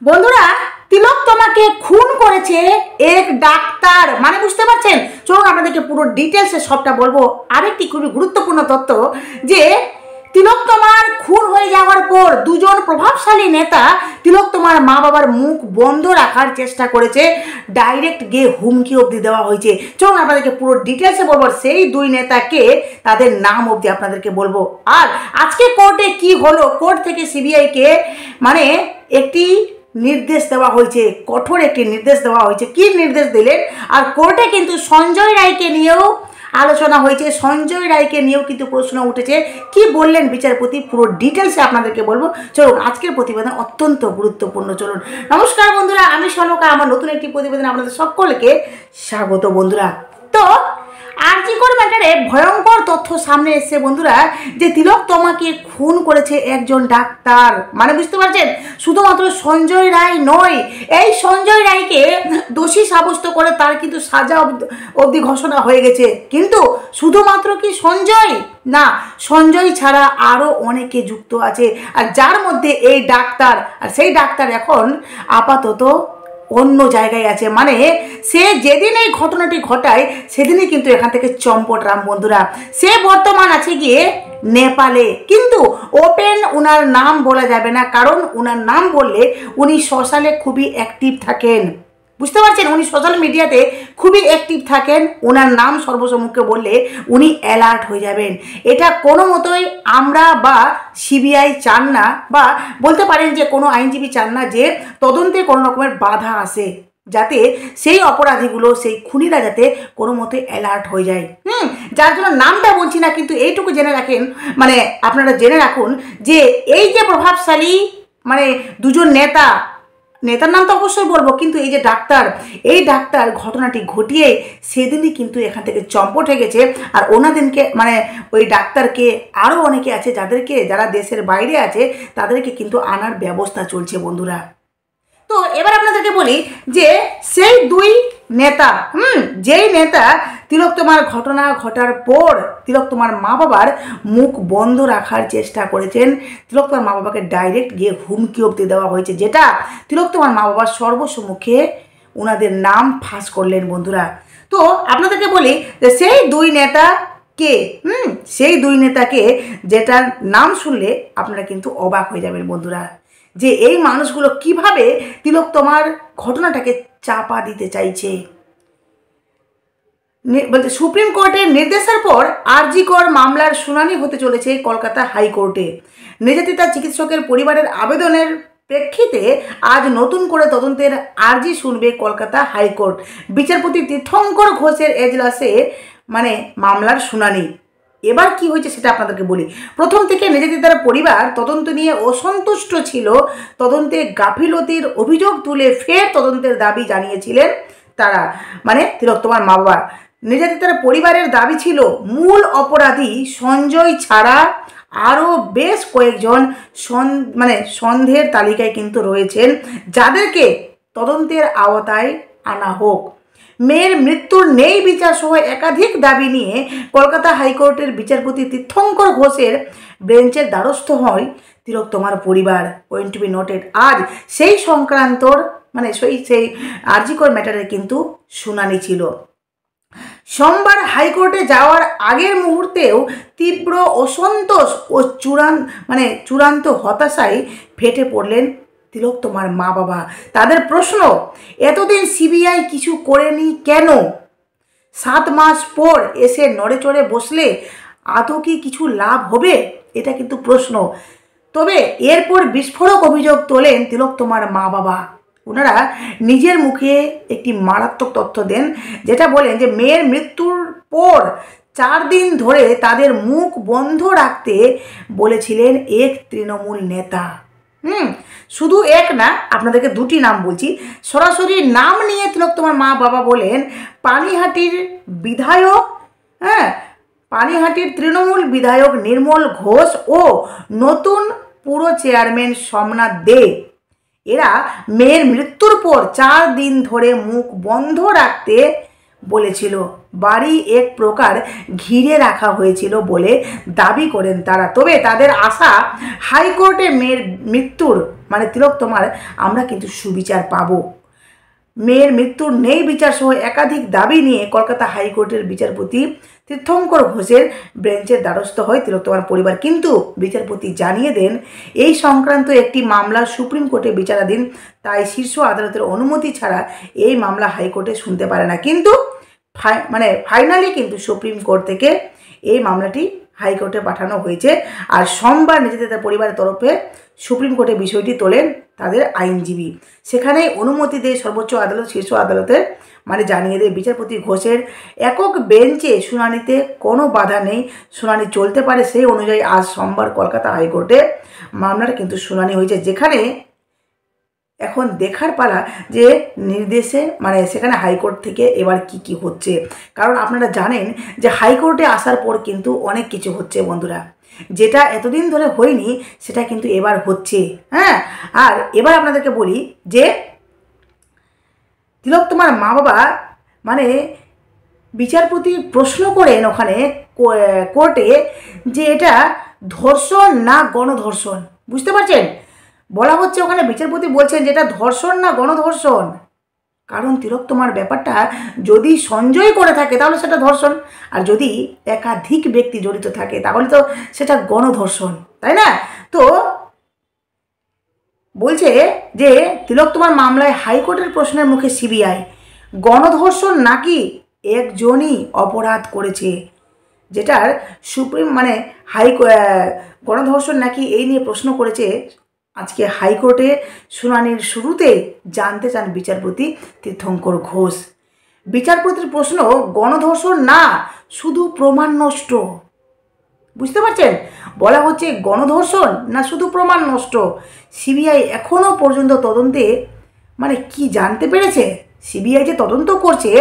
বন্ধুরা, তিলক তোমাকে খুন করেছে এক ডাক্তার, মানে বুঝতে পারছেন? চলুন আপনাদেরকে পুরো ডিটেলসে সবটা বলবো। আরেকটি খুবই গুরুত্বপূর্ণ তথ্য যে তিলক তোমার খুন হয়ে যাওয়ার পর দুজন প্রভাবশালী নেতা তিলক তোমার মা বাবার মুখ বন্ধ রাখার চেষ্টা করেছে, ডাইরেক্ট গিয়ে হুমকি অবধি দেওয়া হয়েছে। চলুন আপনাদেরকে পুরো ডিটেলসে বলবো, সেই দুই নেতাকে তাদের নাম অবধি আপনাদেরকে বলবো। আর আজকে কোর্টে কি হলো, কোর্ট থেকে সিবিআইকে মানে একটি নির্দেশ দেওয়া হয়েছে, কঠোর একটি নির্দেশ দেওয়া হয়েছে। কি নির্দেশ দিলেন? আর কোর্টে কিন্তু সঞ্জয় রায়কে নিয়েও আলোচনা হয়েছে, সঞ্জয় রায়কে নিয়েও কিন্তু প্রশ্ন উঠেছে। কি বললেন বিচারপতি, পুরো ডিটেলসে আপনাদেরকে বলবো। চলুন, আজকের প্রতিবেদন অত্যন্ত গুরুত্বপূর্ণ। চলুন। নমস্কার বন্ধুরা, আমি সনকা, আমার নতুন একটি প্রতিবেদন আপনাদের সকলকে স্বাগত। বন্ধুরা, তো আরজি কর ম্যাটারে ভয়ঙ্কর তথ্য সামনে এসছে বন্ধুরা, যে তিলক তোমাকে খুন করেছে একজন ডাক্তার, মানে বুঝতে পারছেন? শুধুমাত্র সঞ্জয় রায় নয়, এই সঞ্জয় রায়কে দোষী সাব্যস্ত করে তার কিন্তু সাজা অবধি ঘোষণা হয়ে গেছে। কিন্তু শুধুমাত্র কি সঞ্জয় না, সঞ্জয় ছাড়া আরও অনেকে যুক্ত আছে, আর যার মধ্যে এই ডাক্তার। আর সেই ডাক্তার এখন আপাতত অন্য জায়গায় আছে, মানে সে যেদিন এই ঘটনাটি ঘটায় সেদিনই কিন্তু এখান থেকে চম্পট রাম। বন্ধুরা, সে বর্তমান আছে গিয়ে নেপালে, কিন্তু ওপেন উনার নাম বলা যাবে না, কারণ উনার নাম বললে উনি সোশ্যালে খুবই অ্যাক্টিভ থাকেন। বুঝতে পারছেন? উনি সোশ্যাল মিডিয়াতে খুবই অ্যাক্টিভ থাকেন, ওনার নাম সর্বসম্মুখে বললে উনি অ্যালার্ট হয়ে যাবেন। এটা কোনো মতোই আমরা বা সিবিআই চান না, বা বলতে পারেন যে কোনো আইনজীবী চান না যে তদন্তে কোনো রকমের বাধা আসে, যাতে সেই অপরাধীগুলো, সেই খুনিরা যাতে কোনো মতে অ্যালার্ট হয়ে যায়। যার জন্য নামটা বলছি না, কিন্তু এইটুকু জেনে রাখেন, মানে আপনারা জেনে রাখুন যে এই যে প্রভাবশালী মানে দুজন নেতার নাম তো অবশ্যই বলবো, কিন্তু এই যে ডাক্তার, এই ডাক্তার ঘটনাটি ঘটিয়ে সেদিনই কিন্তু এখান থেকে চম্পট হয়ে গেছে। আর ওনাদেরকে মানে ওই ডাক্তারকে আরও অনেকে আছে যারা দেশের বাইরে আছে, তাদেরকে কিন্তু আনার ব্যবস্থা চলছে। বন্ধুরা, তো এবার আপনাদেরকে বলি যে সেই দুই নেতা, যেই নেতা তিলক তোমার ঘটনা ঘটার পর তিলক তোমার মা বাবার মুখ বন্ধ রাখার চেষ্টা করেছেন, তিলক তোমার মা বাবাকে ডাইরেক্ট গিয়ে হুমকি অবধি দেওয়া হয়েছে, যেটা তিলক তোমার মা বাবার সর্বসম্মুখে ওনাদের নাম ফাঁস করলেন। বন্ধুরা, তো আপনাদেরকে বলি যে সেই দুই নেতা কে, সেই দুই নেতাকে যেটার নাম শুনলে আপনারা কিন্তু অবাক হয়ে যাবেন বন্ধুরা, যে এই মানুষগুলো কিভাবে তিলক তোমার ঘটনাটাকে চাপা দিতে চাইছে। বলতে সুপ্রিম কোর্টের নির্দেশের পর আরজি কর মামলার শুনানি হতে চলেছে কলকাতা হাইকোর্টে। নির্যাতিতা চিকিৎসকের পরিবারের আবেদনের প্রেক্ষিতে আজ নতুন করে তদন্তের আর্জি শুনবে কলকাতা হাইকোর্ট। বিচারপতি তীর্থঙ্কর ঘোষের এজলাসে মানে মামলার শুনানি। এবার কি হয়েছে সেটা আপনাদেরকে বলি। প্রথম থেকে নির্যাতিতার পরিবার তদন্ত নিয়ে অসন্তুষ্ট ছিল, তদন্তে গাফিলতির অভিযোগ তুলে ফের তদন্তের দাবি জানিয়েছিলেন তারা, মানে তিলক তোমার মা বাবা। নির্যাতিতার পরিবারের দাবি ছিল মূল অপরাধী সঞ্জয় ছাড়া আরও বেশ কয়েকজন সন্দেহের তালিকায় কিন্তু রয়েছেন, যাদেরকে তদন্তের আওতায় আনা হোক। মেয়ের মৃত্যুর নেই বিচার সহ একাধিক দাবি নিয়ে কলকাতা হাইকোর্টের বিচারপতি তীর্থঙ্কর ঘোষের বেঞ্চের দ্বারস্থ হয় তিলক তোমার পরিবার। পয়েন্ট টু বি নোটেড, আজ সেই সংক্রান্তর মানে সেই আরজি কর ম্যাটারের কিন্তু শুনানি ছিল। সোমবার হাইকোর্টে যাওয়ার আগের মুহূর্তেও তীব্র অসন্তোষ ও চূড়ান্ত হতাশায় ফেটে পড়লেন তিলক তোমার মা বাবা। তাদের প্রশ্ন, এতদিন সিবিআই কিছু করেনি কেন? 7 মাস পর এসে নড়ে চড়ে বসলে আদৌ কি কিছু লাভ হবে? এটা কিন্তু প্রশ্ন। তবে এরপর বিস্ফোরক অভিযোগ তোলেন তিলক তোমার মা বাবা। ওনারা নিজের মুখে একটি মারাত্মক তথ্য দেন, যেটা বলেন যে মেয়ের মৃত্যুর পর 4 দিন ধরে তাদের মুখ বন্ধ রাখতে বলেছিলেন এক তৃণমূল নেতা। শুধু এক না, আপনাদেরকে দুটি নাম বলছি। সরাসরি নাম নিয়ে তিলক তোমার মা বাবা বলেন পানিহাটির বিধায়ক, পানিহাটির তৃণমূল বিধায়ক নির্মল ঘোষ ও নতুন পুর চেয়ারম্যান সোমনাথ দে। এরা মেয়ের মৃত্যুর পর 4 দিন ধরে মুখ বন্ধ রাখতে বলেছিল। বাড়ি এক প্রকার ঘিরে রাখা হয়েছিল বলে দাবি করেন তারা। তবে তাদের আশা হাইকোর্টে মেয়ের মৃত্যুর মানে তিলোত্তমার আমরা কিন্তু সুবিচার পাবো। মেয়ের মৃত্যুর নেই বিচার সহ একাধিক দাবি নিয়ে কলকাতা হাইকোর্টের বিচারপতি তীর্থঙ্কর ঘোষের বেঞ্চের দ্বারস্থ হয় তিলোত্তমার পরিবার। কিন্তু বিচারপতি জানিয়ে দেন এই সংক্রান্ত একটি মামলা সুপ্রিম কোর্টে বিচারাধীন, তাই শীর্ষ আদালতের অনুমতি ছাড়া এই মামলা হাইকোর্টে শুনতে পারে না। কিন্তু ফাইনালি কিন্তু সুপ্রিম কোর্ট থেকে এই মামলাটি হাইকোর্টে পাঠানো হয়েছে। আর সোমবার নিজেদের পরিবারের তরফে সুপ্রিম কোর্টে বিষয়টি তোলেন তাদের আইনজীবী। সেখানেই অনুমতি দেয় সর্বোচ্চ আদালত, শীর্ষ আদালতের জানিয়ে দেয় বিচারপতি ঘোষের একক বেঞ্চে শুনানিতে কোনো বাধা নেই, শুনানি চলতে পারে। সেই অনুযায়ী আজ সোমবার কলকাতা হাইকোর্টে মামলার কিন্তু শুনানি হয়েছে, যেখানে এখন দেখার পালা যে নির্দেশে সেখানে হাইকোর্ট থেকে এবার কি হচ্ছে। কারণ আপনারা জানেন যে হাইকোর্টে আসার পর কিন্তু অনেক কিছু হচ্ছে বন্ধুরা, যেটা এতদিন ধরে হয়নি সেটা কিন্তু এবার হচ্ছে। হ্যাঁ, আর এবার আপনাদেরকে বলি যে তিলোত্তমার মা বাবা বিচারপতি প্রশ্ন করেন ওখানে কোর্টে যে এটা ধর্ষণ না গণধর্ষণ। বুঝতে পারছেন, বলা হচ্ছে ওখানে বিচারপতি বলছেন যে এটা ধর্ষণ না গণধর্ষণ। কারণ তিলোত্তমার ব্যাপারটা যদি সঞ্জয় করে থাকে তাহলে সেটা ধর্ষণ, আর যদি একাধিক ব্যক্তি জড়িত থাকে তাহলে তো সেটা গণধর্ষণ, তাই না? তো বলছে যে তিলোত্তমার মামলায় হাইকোর্টের প্রশ্নের মুখে সিবিআই গণধর্ষণ নাকি একজনই অপরাধ করেছে, যেটার সুপ্রিম গণধর্ষণ নাকি এই নিয়ে প্রশ্ন করেছে। আজকে হাইকোর্টে শুনানির শুরুতে জানতে চান বিচারপতি তীর্থঙ্কর ঘোষ। বিচারপতির প্রশ্ন গণধর্ষণ না শুধু প্রমাণ নষ্ট। বুঝতে পারছেন, বলা হচ্ছে গণধর্ষণ না শুধু প্রমাণ নষ্ট। সিবিআই এখনও পর্যন্ত তদন্তে কি জানতে পেরেছে? সিবিআই যে তদন্ত করছে,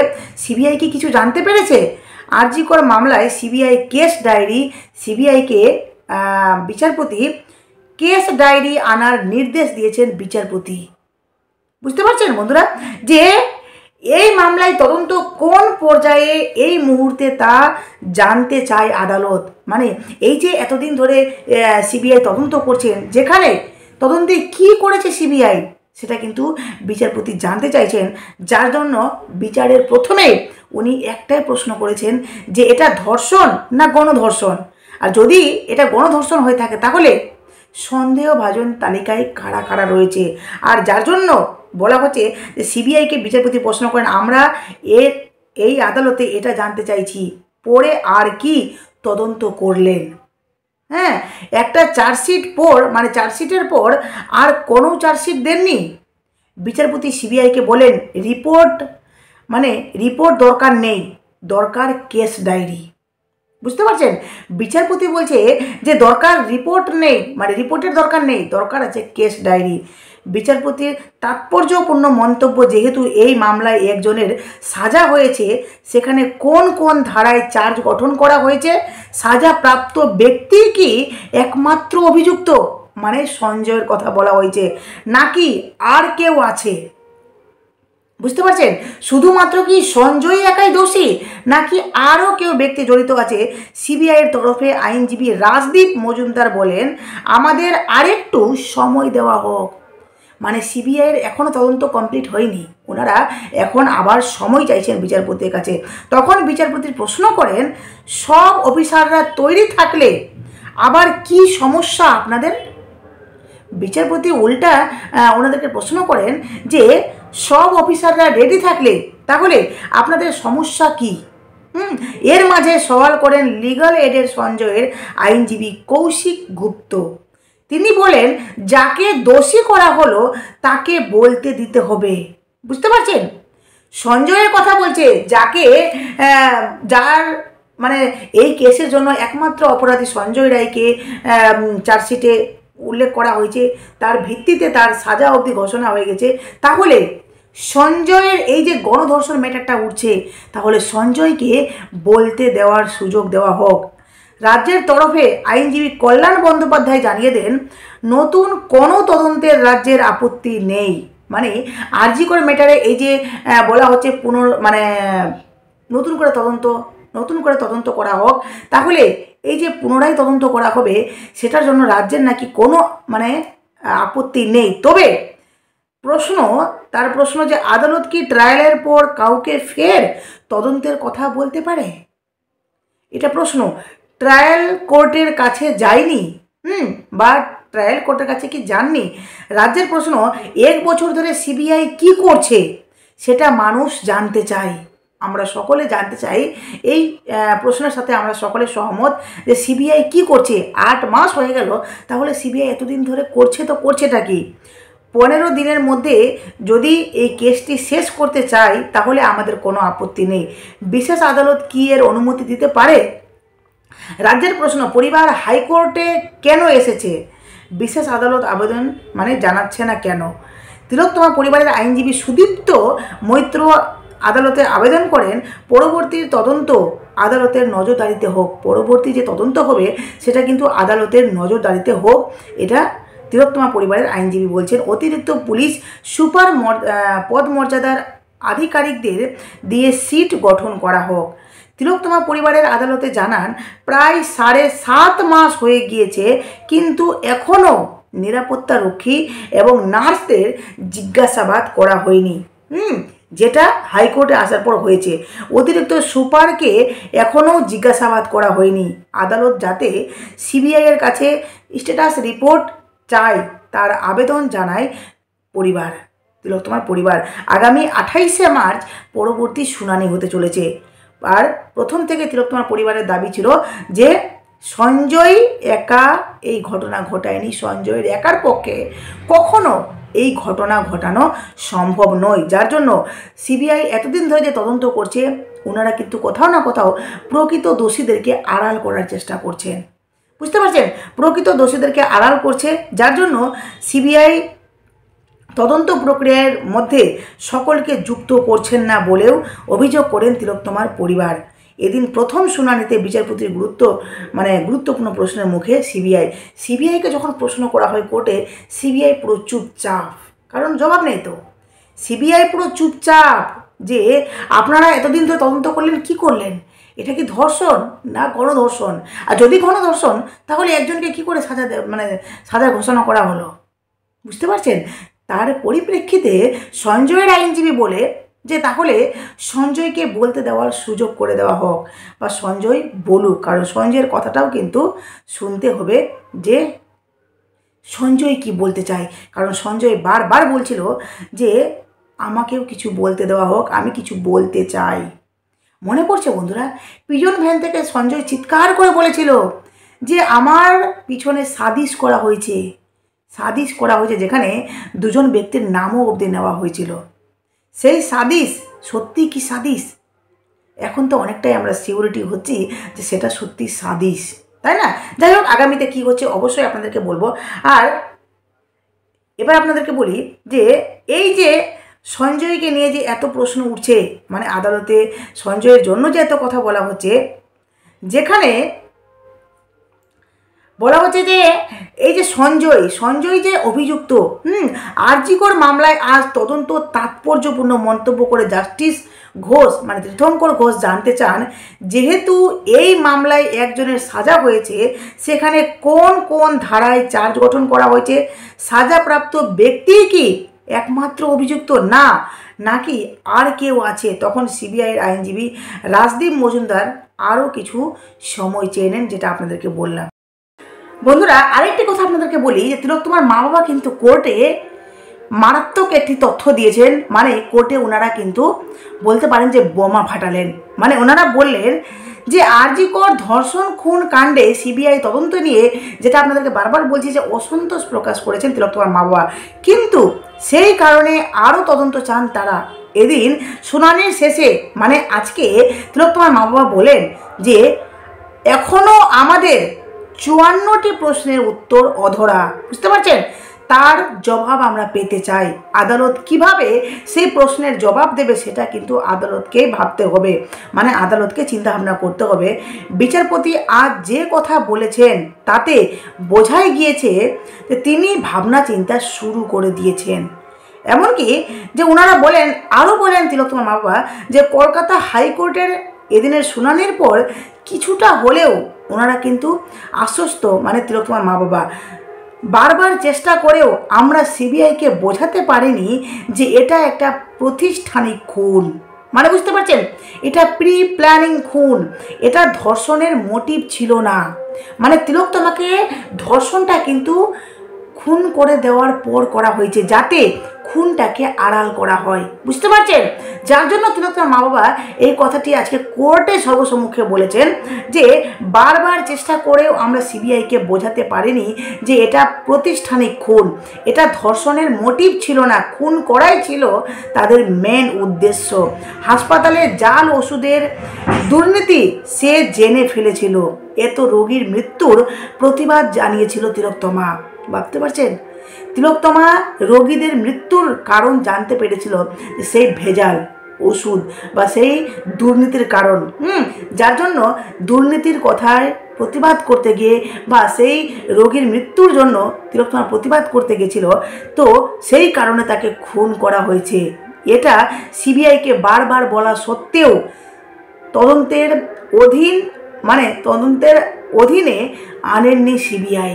সিবিআই কি কিছু জানতে পেরেছে? আরজি কর মামলায় সিবিআই কেস ডায়েরি, সিবিআইকে বিচারপতি কেস ডায়েরি আনার নির্দেশ দিয়েছেন বিচারপতি। বুঝতে পারছেন বন্ধুরা, যে এই মামলায় তদন্ত কোন পর্যায়ে এই মুহূর্তে তা জানতে চায় আদালত। এই যে এতদিন ধরে সিবিআই তদন্ত করছেন, যেখানে তদন্তে কি করেছে সিবিআই সেটা কিন্তু বিচারপতি জানতে চাইছেন, যার জন্য বিচারের প্রথমে উনি একটাই প্রশ্ন করেছেন যে এটা ধর্ষণ না গণধর্ষণ। আর যদি এটা গণধর্ষণ হয়ে থাকে তাহলে সন্দেহভাজন তালিকায় কারা কারা রয়েছে। আর যার জন্য বলা হচ্ছে যে সিবিআইকে বিচারপতি প্রশ্ন করেন, আমরা এই আদালতে এটা জানতে চাইছি, পরে আর কি তদন্ত করলেন। হ্যাঁ, একটা চার্জশিট পর চার্জশিটের পর আর কোনো চার্জশিট দেননি। বিচারপতি সিবিআইকে বলেন রিপোর্ট দরকার নেই, দরকার কেস ডায়েরি। বুঝতে পারছেন, বিচারপতি বলছে যে দরকার রিপোর্ট নেই, রিপোর্টের দরকার নেই, দরকার আছে কেস ডায়েরি। বিচারপতির তাৎপর্যপূর্ণ মন্তব্য, যেহেতু এই মামলায় একজনের সাজা হয়েছে, সেখানে কোন কোন ধারায় চার্জ গঠন করা হয়েছে, সাজাপ্রাপ্ত ব্যক্তি কি একমাত্র অভিযুক্ত সঞ্জয়ের কথা বলা হয়েছে নাকি আর কেউ আছে। বুঝতে পারছেন, শুধুমাত্র কি সঞ্জয় একাই দোষী নাকি আরও কেউ ব্যক্তি জড়িত আছে। সিবিআইয়ের তরফে আইনজীবী রাজদীপ মজুমদার বলেন, আমাদের আরেকটু সময় দেওয়া হোক। সিবিআইয়ের এখনও তদন্ত কমপ্লিট হয়নি, ওনারা এখন আবার সময় চাইছেন বিচারপতির কাছে। তখন বিচারপতির প্রশ্ন করেন, সব অফিসাররা তৈরি থাকলে আবার কি সমস্যা আপনাদের? বিচারপতি উল্টা ওনাদেরকে প্রশ্ন করেন যে সব অফিসাররা রেডি থাকলে তাহলে আপনাদের সমস্যা কি? এর মাঝে সওয়াল করেন লিগাল এডের সঞ্জয়ের আইনজীবী কৌশিক গুপ্ত। তিনি বলেন, যাকে দোষী করা হলো তাকে বলতে দিতে হবে। বুঝতে পারছেন, সঞ্জয়ের কথা বলছে, যার এই কেসের জন্য একমাত্র অপরাধী সঞ্জয় রায়কে চার্জশিটে উল্লেখ করা হয়েছে, তার ভিত্তিতে তার সাজা অবধি ঘোষণা হয়ে গেছে। তাহলে সঞ্জয়ের এই যে গণধর্ষণ ম্যাটারটা উঠছে, তাহলে সঞ্জয়কে বলতে দেওয়ার সুযোগ দেওয়া হোক। রাজ্যের তরফে আইনজীবী কল্যাণ বন্দ্যোপাধ্যায় জানিয়ে দেন, নতুন কোনো তদন্তের রাজ্যের আপত্তি নেই। আরজি কর ম্যাটারে এই যে বলা হচ্ছে নতুন করে তদন্ত করা হোক। তাহলে এই যে পুনরায় তদন্ত করা হবে সেটার জন্য রাজ্যের নাকি কোনো আপত্তি নেই। তবে তার প্রশ্ন যে আদালত কি ট্রায়ালের পর কাউকে ফের তদন্তের কথা বলতে পারে? এটা প্রশ্ন। ট্রায়াল কোর্টের কাছে যায়নি, বা ট্রায়াল কোর্টের কাছে কি যাননি? রাজ্যের প্রশ্ন, 1 বছর ধরে সিবিআই কি করছে সেটা মানুষ জানতে চায়, আমরা সকলে জানতে চাই। এই প্রশ্নের সাথে আমরা সকলে সহমত যে সিবিআই কি করছে। 8 মাস হয়ে গেল, তাহলে সিবিআই এতদিন ধরে করছেটা কি? 15 দিনের মধ্যে যদি এই কেসটি শেষ করতে চাই তাহলে আমাদের কোনো আপত্তি নেই। বিশেষ আদালত কি এর অনুমতি দিতে পারে? রাজ্যের প্রশ্ন, পরিবার হাইকোর্টে কেন এসেছে? বিশেষ আদালত আবেদন জানাচ্ছে না কেন? তিলোত্তমা পরিবারের আইনজীবী সুদীপ্ত মৈত্র আদালতে আবেদন করেন পরবর্তী তদন্ত আদালতের নজরদারিতে হোক। পরবর্তী যে তদন্ত হবে সেটা কিন্তু আদালতের নজরদারিতে হোক, এটা তিলোত্তমা পরিবারের আইনজীবী বলছেন। অতিরিক্ত পুলিশ সুপার পদমর্যাদার আধিকারিকদের দিয়ে সিট গঠন করা হোক। তিলোত্তমা পরিবারের আদালতে জানান, প্রায় 7.5 মাস হয়ে গিয়েছে, কিন্তু এখনও নিরাপত্তারক্ষী এবং নার্সদের জিজ্ঞাসাবাদ করা হয়নি, যেটা হাইকোর্টে আসার পর হয়েছে। অতিরিক্ত সুপারকে এখনও জিজ্ঞাসাবাদ করা হয়নি। আদালত যাতে সিবিআইয়ের কাছে স্ট্যাটাস রিপোর্ট চায় তার আবেদন জানায় তিলোত্তমার পরিবার। আগামী 28শে মার্চ পরবর্তী শুনানি হতে চলেছে। আর প্রথম থেকে তিলোত্তমার পরিবারের দাবি ছিল যে সঞ্জয় একা এই ঘটনা ঘটায়নি, সঞ্জয়ের একার পক্ষে কখনো এই ঘটনা ঘটানো সম্ভব নয়, যার জন্য সিবিআই এতদিন ধরে যে তদন্ত করছে ওনারা কিন্তু কোথাও না কোথাও প্রকৃত দোষীদেরকে আড়াল করার চেষ্টা করছেন। বুঝতে পারছেন? প্রকৃত দোষীদেরকে আড়াল করছে, যার জন্য সিবিআই তদন্ত প্রক্রিয়ার মধ্যে সকলকে যুক্ত করছেন না বলেও অভিযোগ করেন তিলোত্তমার পরিবার। এদিন প্রথম শুনানিতে বিচারপতির গুরুত্বপূর্ণ প্রশ্নের মুখে সিবিআইকে যখন প্রশ্ন করা হয় কোর্টে, সিবিআই পুরো চুপচাপ, কারণ জবাব নেই তো। সিবিআই পুরো চুপচাপ যে আপনারা এতদিন ধরে তদন্ত করলেন, কি করলেন? এটা কি ধর্ষণ না গণধর্ষণ? আর যদি গণধর্ষণ তাহলে একজনকে কি করে সাজা ঘোষণা করা হলো? বুঝতে পারছেন? তার পরিপ্রেক্ষিতে সঞ্জয়ের আইনজীবী বলে যে তাহলে সঞ্জয়কে বলতে দেওয়ার সুযোগ করে দেওয়া হোক, বা সঞ্জয় বলুক, কারণ সঞ্জয়ের কথাটাও কিন্তু শুনতে হবে যে সঞ্জয় কি বলতে চায়। কারণ সঞ্জয় বারবার বলছিল যে আমাকেও কিছু বলতে দেওয়া হোক, আমি কিছু বলতে চাই। মনে পড়ছে বন্ধুরা, পিজন ভ্যান থেকে সঞ্জয় চিৎকার করে বলেছিল যে আমার পিছনে সাজিশ করা হয়েছে, যেখানে 2জন ব্যক্তির নামও অবধি নেওয়া হয়েছিল। সেই সাজিশ সত্যি কি সাজিশ? এখন তো অনেকটাই আমরা সিউরিটি হচ্ছি যে সেটা সত্যি সাজিশ, তাই না? যাই হোক, আগামীতে কী হচ্ছে অবশ্যই আপনাদেরকে বলবো। আর এবার আপনাদেরকে বলি যে এই যে সঞ্জয়কে নিয়ে যে এত প্রশ্ন উঠছে, আদালতে সঞ্জয়ের জন্য যে এত কথা বলা হচ্ছে, যেখানে বলা হচ্ছে যে এই যে সঞ্জয় যে অভিযুক্ত, আরজিকর মামলায় আজ তদন্ত তাৎপর্যপূর্ণ মন্তব্য করে জাস্টিস ঘোষ তীর্থঙ্কর ঘোষ জানতে চান, যেহেতু এই মামলায় একজনের সাজা হয়েছে, সেখানে কোন কোন ধারায় চার্জ গঠন করা হয়েছে? সাজাপ্রাপ্ত ব্যক্তি কি একমাত্র অভিযুক্ত নাকি আর কেউ আছে? তখন সিবিআইয়ের আইনজীবী রাজদীপ মজুমদার আরও কিছু সময় চেয়ে নেন, যেটা আপনাদেরকে বললাম। বন্ধুরা, আরেকটি কথা আপনাদেরকে বলি যে তিলোত্তমার মা বাবা কিন্তু কোর্টে মারাত্মক একটি তথ্য দিয়েছেন। কোর্টে ওনারা কিন্তু বলতে পারেন যে বোমা ফাটালেন। ওনারা বললেন যে আরজিকর ধর্ষণ খুন কাণ্ডে সিবিআই তদন্ত নিয়ে, যেটা আপনাদেরকে বারবার বলছি, যে অসন্তোষ প্রকাশ করেছেন তিলোত্তমার মা বাবা, কিন্তু সেই কারণে আরও তদন্ত চান তারা। এদিন শুনানির শেষে আজকে তিলোত্তমার মা বাবা বলেন যে এখনও আমাদের 54টি প্রশ্নের উত্তর অধরা। বুঝতে পারছেন? তার জবাব আমরা পেতে চাই। আদালত কিভাবে সেই প্রশ্নের জবাব দেবে সেটা কিন্তু আদালতকেই ভাবতে হবে, আদালতকে চিন্তাভাবনা করতে হবে। বিচারপতি আজ যে কথা বলেছেন তাতে বোঝাই গিয়েছে যে তিনি ভাবনা চিন্তা শুরু করে দিয়েছেন। এমনকি যে ওনারা বলেন, আরও বলেন তিলোত্তমার মা বাবা, যে কলকাতা হাইকোর্টের এদিনের শুনানির পর কিছুটা হলেও ওনারা কিন্তু আশ্বস্ত, মানে তিলোত্তমার মা বাবা বারবার চেষ্টা করেও আমরা সিবিআইকে বোঝাতে পারিনি যে এটা একটা প্রাতিষ্ঠানিক খুন। মানে বুঝতে পারছেন, এটা প্রি প্ল্যানিং খুন, এটা ধর্ষণের মোটিভ ছিল না। মানে তিলোত্তমাকে ধর্ষণটা কিন্তু খুন করে দেওয়ার পর করা হয়েছে, যাতে খুনটাকে আড়াল করা হয়, বুঝতে পারছেন। যার জন্য তিলোত্তমার মা বাবা এই কথাটি আজকে কোর্টে সর্বসম্মুখে বলেছেন যে বারবার চেষ্টা করেও আমরা সিবিআইকে বোঝাতে পারিনি যে এটা প্রাতিষ্ঠানিক খুন, এটা ধর্ষণের মোটিভ ছিল না, খুন করাই ছিল তাদের মেন উদ্দেশ্য। হাসপাতালে জাল ওষুধের দুর্নীতি সে জেনে ফেলেছিল, এত রোগীর মৃত্যুর প্রতিবাদ জানিয়েছিল তিলোত্তমা। ভাবতে পারছেন, তিলোত্তমা রোগীদের মৃত্যুর কারণ জানতে পেরেছিল, সেই ভেজাল ওষুধ বা সেই দুর্নীতির কারণ। যার জন্য দুর্নীতির কথায় প্রতিবাদ করতে গিয়ে বা সেই রোগীর মৃত্যুর জন্য তিলোত্তমা প্রতিবাদ করতে গেছিল, তো সেই কারণে তাকে খুন করা হয়েছে। এটা সিবিআইকে বারবার বলা সত্ত্বেও তদন্তের অধীনে আনেননি সিবিআই।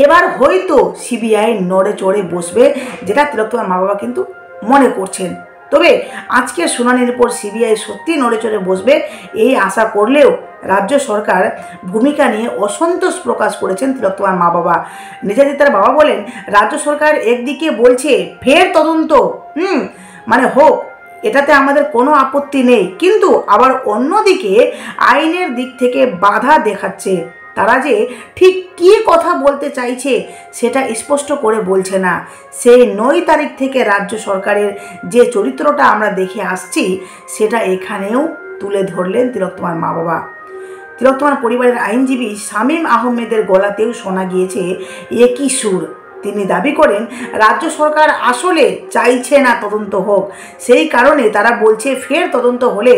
এবার হয়তো সিবিআই নড়ে চড়ে বসবে, যেটা তিলোত্তমার মা বাবা কিন্তু মনে করছেন। তবে আজকের শুনানির পর সিবিআই সত্যি নড়ে চড়ে বসবে এই আশা করলেও রাজ্য সরকার ভূমিকা নিয়ে অসন্তোষ প্রকাশ করেছেন তিলোত্তমার মা বাবা। নির্যাতিতার বাবা বলেন, রাজ্য সরকার একদিকে বলছে ফের তদন্ত মানে হোক, এটাতে আমাদের কোনো আপত্তি নেই, কিন্তু আবার অন্যদিকে আইনের দিক থেকে বাধা দেখাচ্ছে। তারা যে ঠিক কী কথা বলতে চাইছে সেটা স্পষ্ট করে বলছে না। সেই 9 তারিখ থেকে রাজ্য সরকারের যে চরিত্রটা আমরা দেখে আসছি সেটা এখানেও তুলে ধরলেন তিলোত্তমার মা বাবা। তিলোত্তমার পরিবারের আইনজীবী শামীম আহমেদের গলাতেও শোনা গিয়েছে একই সুর। তিনি দাবি করেন রাজ্য সরকার আসলে চাইছে না তদন্ত হোক, সেই কারণে তারা বলছে ফের তদন্ত হলে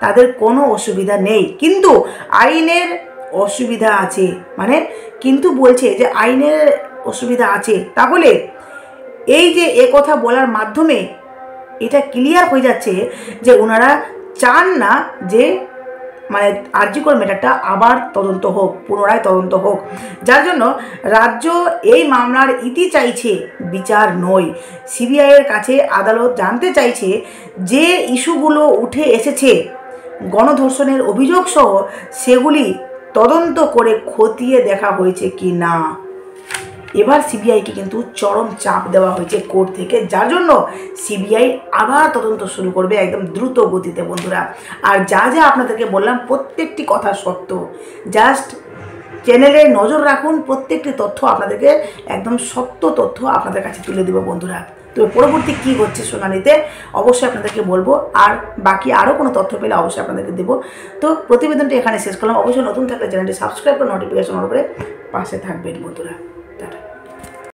তাদের কোনো অসুবিধা নেই, কিন্তু আইনের অসুবিধা আছে। মানে কিন্তু বলছে যে আইনের অসুবিধা আছে। তাহলে এই যে কথা বলার মাধ্যমে এটা ক্লিয়ার হয়ে যাচ্ছে যে ওনারা চান না যে মানে আরজিকর ম্যাটারটা আবার তদন্ত হোক, পুনরায় তদন্ত হোক। যার জন্য রাজ্য এই মামলার ইতি চাইছে, বিচার নয়। সিবিআইয়ের কাছে আদালত জানতে চাইছে যে ইস্যুগুলো উঠে এসেছে গণধর্ষণের অভিযোগ সহ, সেগুলি তদন্ত করে খতিয়ে দেখা হয়েছে কি না। এবার সিবিআইকে কিন্তু চরম চাপ দেওয়া হয়েছে কোর্ট থেকে, যার জন্য সিবিআই আবার তদন্ত শুরু করবে একদম দ্রুত গতিতে বন্ধুরা। আর যা যা আপনাদেরকে বললাম প্রত্যেকটি কথা সত্য, জাস্ট চ্যানেলে নজর রাখুন, প্রত্যেকটি তথ্য আপনাদেরকে একদম সত্য তথ্য আপনাদের কাছে তুলে দেবো বন্ধুরা। তো পরবর্তী কী হচ্ছে শুনানিতে অবশ্যই আপনাদেরকে বলবো, আর বাকি আরও কোনো তথ্য পেলে অবশ্যই আপনাদেরকে দেবো। তো প্রতিবেদনটি এখানে শেষ করলাম। অবশ্যই নতুন থাকলে চ্যানেলটি সাবস্ক্রাইব করে নোটিফিকেশন অন করে পাশে থাকবেন বন্ধুরা। টাটা।